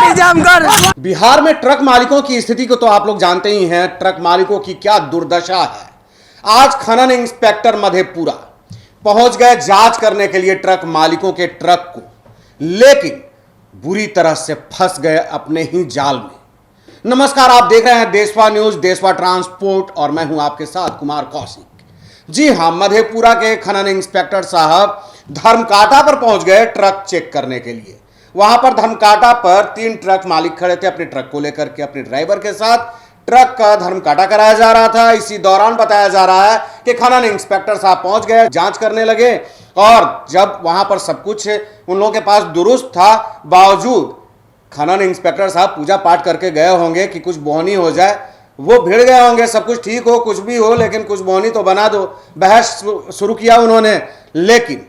गाड़ी जाम कर। बिहार में ट्रक मालिकों की स्थिति को तो आप लोग जानते ही हैं, ट्रक मालिकों की क्या दुर्दशा है। आज खनन इंस्पेक्टर मधेपुरा पहुंच गए जांच करने के लिए ट्रक मालिकों के ट्रक को, लेकिन बुरी तरह से फंस गए अपने ही जाल में। नमस्कार, आप देख रहे हैं देशवा न्यूज, देशवा ट्रांसपोर्ट और मैं हूं आपके साथ कुमार कौशिक। जी हां, मधेपुरा के खनन इंस्पेक्टर साहब धर्मकांटा पर पहुंच गए ट्रक चेक करने के लिए। वहां पर धर्मकांटा पर 3 ट्रक मालिक खड़े थे अपने ट्रक को लेकर के, अपने ड्राइवर के साथ। ट्रक का धर्मकांटा कराया जा रहा था। इसी दौरान बताया जा रहा है कि खनन इंस्पेक्टर साहब पहुंच गए, जांच करने लगे। और जब वहां पर सब कुछ उन लोगों के पास दुरुस्त था, बावजूद खनन इंस्पेक्टर साहब पूजा पाठ करके गए होंगे कि कुछ बोहनी हो जाए, वो भिड़ गए होंगे। सब कुछ ठीक हो, कुछ भी हो, लेकिन कुछ बोहनी तो बना दो, बहस शुरू किया उन्होंने। लेकिन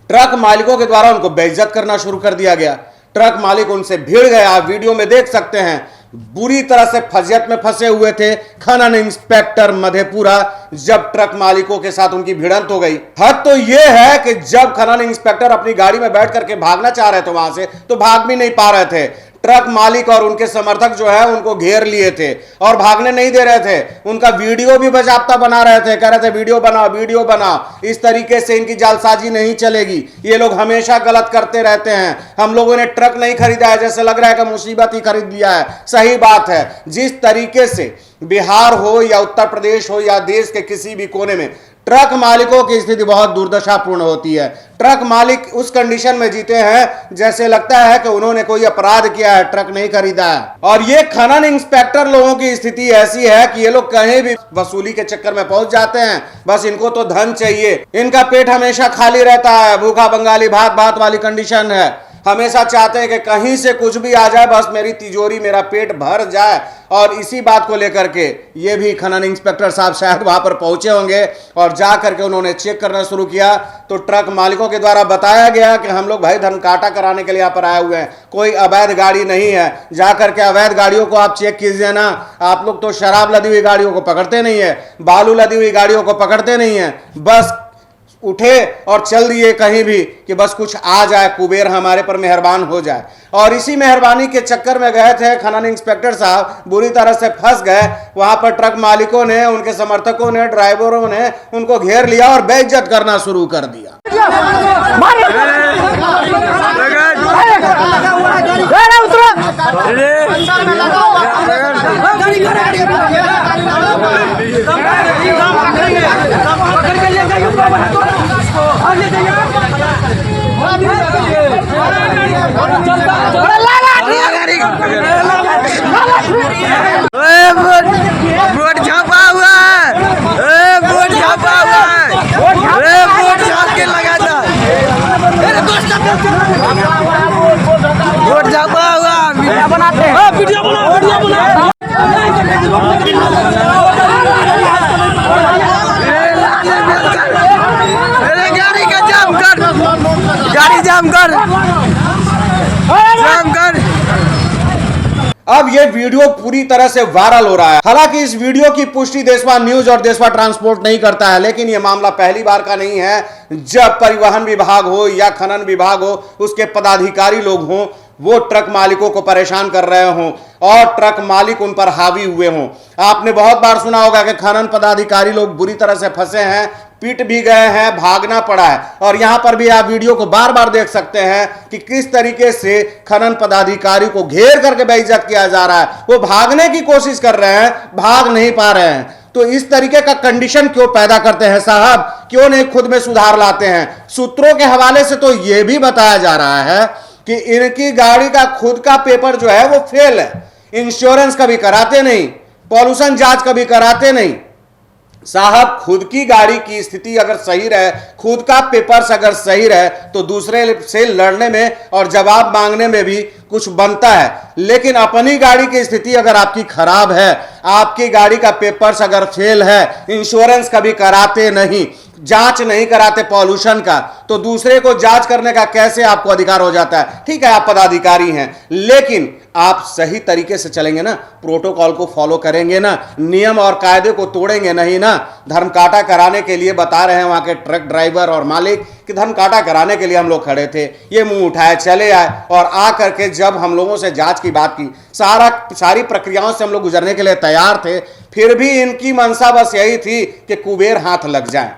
ट्रक मालिकों के द्वारा उनको बेइज्जत करना शुरू कर दिया गया। ट्रक मालिक उनसे भिड़ गए। आप वीडियो में देख सकते हैं, बुरी तरह से फजियत में फंसे हुए थे खनन इंस्पेक्टर मधेपुरा जब ट्रक मालिकों के साथ उनकी भिड़ंत हो गई। हद तो यह है कि जब खनन इंस्पेक्टर अपनी गाड़ी में बैठ करके भागना चाह रहे थे वहां से, तो भाग भी नहीं पा रहे थे। ट्रक मालिक और उनके समर्थक जो है उनको घेर लिए थे और भागने नहीं दे रहे थे। उनका वीडियो भी बाकायदा बना रहे थे, कह रहे थे वीडियो बनाओ, वीडियो बनाओ। इस तरीके से इनकी जालसाजी नहीं चलेगी। ये लोग हमेशा गलत करते रहते हैं। हम लोगों ने ट्रक नहीं खरीदा है, जैसे लग रहा है कि मुसीबत ही खरीद लिया है। सही बात है, जिस तरीके से बिहार हो या उत्तर प्रदेश हो या देश के किसी भी कोने में ट्रक मालिकों की स्थिति बहुत दुर्दशापूर्ण होती है। ट्रक मालिक उस कंडीशन में जीते हैं जैसे लगता है कि उन्होंने कोई अपराध किया है, ट्रक नहीं खरीदा है। और ये खनन इंस्पेक्टर लोगों की स्थिति ऐसी है कि ये लोग कहीं भी वसूली के चक्कर में पहुंच जाते हैं। बस इनको तो धन चाहिए। इनका पेट हमेशा खाली रहता है, भूखा बंगाली भात भात वाली कंडीशन है। हमेशा चाहते हैं कि कहीं से कुछ भी आ जाए, बस मेरी तिजोरी, मेरा पेट भर जाए। और इसी बात को लेकर के ये भी खनन इंस्पेक्टर साहब शायद वहां पर पहुंचे होंगे और जा करके उन्होंने चेक करना शुरू किया। तो ट्रक मालिकों के द्वारा बताया गया कि हम लोग भाई धर्मकांटा कराने के लिए यहाँ पर आए हुए हैं, कोई अवैध गाड़ी नहीं है। जा करके अवैध गाड़ियों को आप चेक कीजिए ना। आप लोग तो शराब लदी हुई गाड़ियों को पकड़ते नहीं है, बालू लदी हुई गाड़ियों को पकड़ते नहीं है। बस उठे और चल दिए कहीं भी कि बस कुछ आ जाए, कुबेर हमारे पर मेहरबान हो जाए। और इसी मेहरबानी के चक्कर में गए थे खनन इंस्पेक्टर साहब, बुरी तरह से फंस गए। वहां पर ट्रक मालिकों ने, उनके समर्थकों ने, ड्राइवरों ने उनको घेर लिया और बेइज्जत करना शुरू कर दिया। वोट छापा हुआ है, वोट छापा हुआ है, वोट छाप के लगा था, वोट छापा हुआ। वीडियो बनाते हैं, वीडियो बना। गाड़ी का जाम कर, गाड़ी जाम कर, जाम कर। अब ये वीडियो पूरी तरह से वायरल हो रहा है। हालांकि इस वीडियो की पुष्टि देशवा न्यूज और देशवा ट्रांसपोर्ट नहीं करता है, लेकिन यह मामला पहली बार का नहीं है जब परिवहन विभाग हो या खनन विभाग हो, उसके पदाधिकारी लोग हों, वो ट्रक मालिकों को परेशान कर रहे हों और ट्रक मालिक उन पर हावी हुए हों। आपने बहुत बार सुना होगा कि खनन पदाधिकारी लोग बुरी तरह से फंसे हैं, पीट भी गए हैं, भागना पड़ा है। और यहां पर भी आप वीडियो को बार बार देख सकते हैं कि किस तरीके से खनन पदाधिकारी को घेर करके बेइज्जत किया जा रहा है। वो भागने की कोशिश कर रहे हैं, भाग नहीं पा रहे हैं। तो इस तरीके का कंडीशन क्यों पैदा करते हैं साहब? क्यों नहीं खुद में सुधार लाते हैं? सूत्रों के हवाले से तो यह भी बताया जा रहा है कि इनकी गाड़ी का खुद का पेपर जो है वो फेल है। इंश्योरेंस कभी कराते नहीं, पॉल्यूशन जांच कभी कराते नहीं। साहब, खुद की गाड़ी की स्थिति अगर सही रहे, खुद का पेपर्स अगर सही रहे, तो दूसरे से लड़ने में और जवाब मांगने में भी कुछ बनता है। लेकिन अपनी गाड़ी की स्थिति अगर आपकी खराब है, आपकी गाड़ी का पेपर्स अगर फेल है, इंश्योरेंस कभी कराते नहीं, जांच नहीं कराते पॉल्यूशन का, तो दूसरे को जांच करने का कैसे आपको अधिकार हो जाता है? ठीक है, आप पदाधिकारी हैं, लेकिन आप सही तरीके से चलेंगे ना, प्रोटोकॉल को फॉलो करेंगे ना, नियम और कायदे को तोड़ेंगे नहीं ना। धर्म काटा कराने के लिए बता रहे हैं वहां के ट्रक ड्राइवर और मालिक कि धर्म काटा कराने के लिए हम लोग खड़े थे, ये मुंह उठाए चले आए, और आ करके जब हम लोगों से जांच की बात की, सारी प्रक्रियाओं से हम लोग गुजरने के लिए तैयार थे, फिर भी इनकी मंशा बस यही थी कि कुबेर हाथ लग जाए।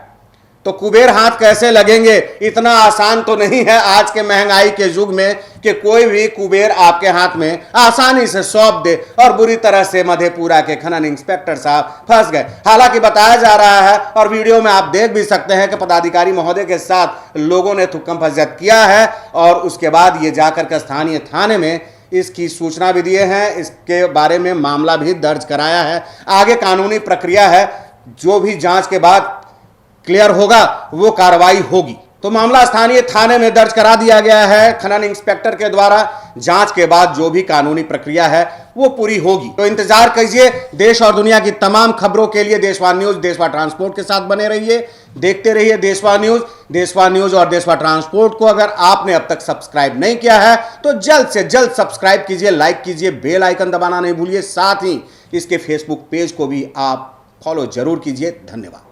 तो कुबेर हाथ कैसे लगेंगे? इतना आसान तो नहीं है आज के महंगाई के युग में कि कोई भी कुबेर आपके हाथ में आसानी से सौंप दे, और बुरी तरह से मधेपुरा के खनन इंस्पेक्टर साहब फंस गए। हालांकि बताया जा रहा है, और वीडियो में आप देख भी सकते हैं कि पदाधिकारी महोदय के साथ लोगों ने थुक्कम फजत किया है, और उसके बाद ये जाकर के स्थानीय थाने में इसकी सूचना भी दिए हैं, इसके बारे में मामला भी दर्ज कराया है। आगे कानूनी प्रक्रिया है, जो भी जांच के बाद क्लियर होगा वो कार्रवाई होगी। तो मामला स्थानीय थाने में दर्ज करा दिया गया है खनन इंस्पेक्टर के द्वारा। जांच के बाद जो भी कानूनी प्रक्रिया है वो पूरी होगी। तो इंतजार कीजिए। देश और दुनिया की तमाम खबरों के लिए देशवा न्यूज, देशवा ट्रांसपोर्ट के साथ बने रहिए, देखते रहिए देशवा न्यूज। देशवा न्यूज और देशवा ट्रांसपोर्ट को अगर आपने अब तक सब्सक्राइब नहीं किया है तो जल्द से जल्द सब्सक्राइब कीजिए, लाइक कीजिए, बेल आइकन दबाना नहीं भूलिए। साथ ही इसके फेसबुक पेज को भी आप फॉलो जरूर कीजिए। धन्यवाद।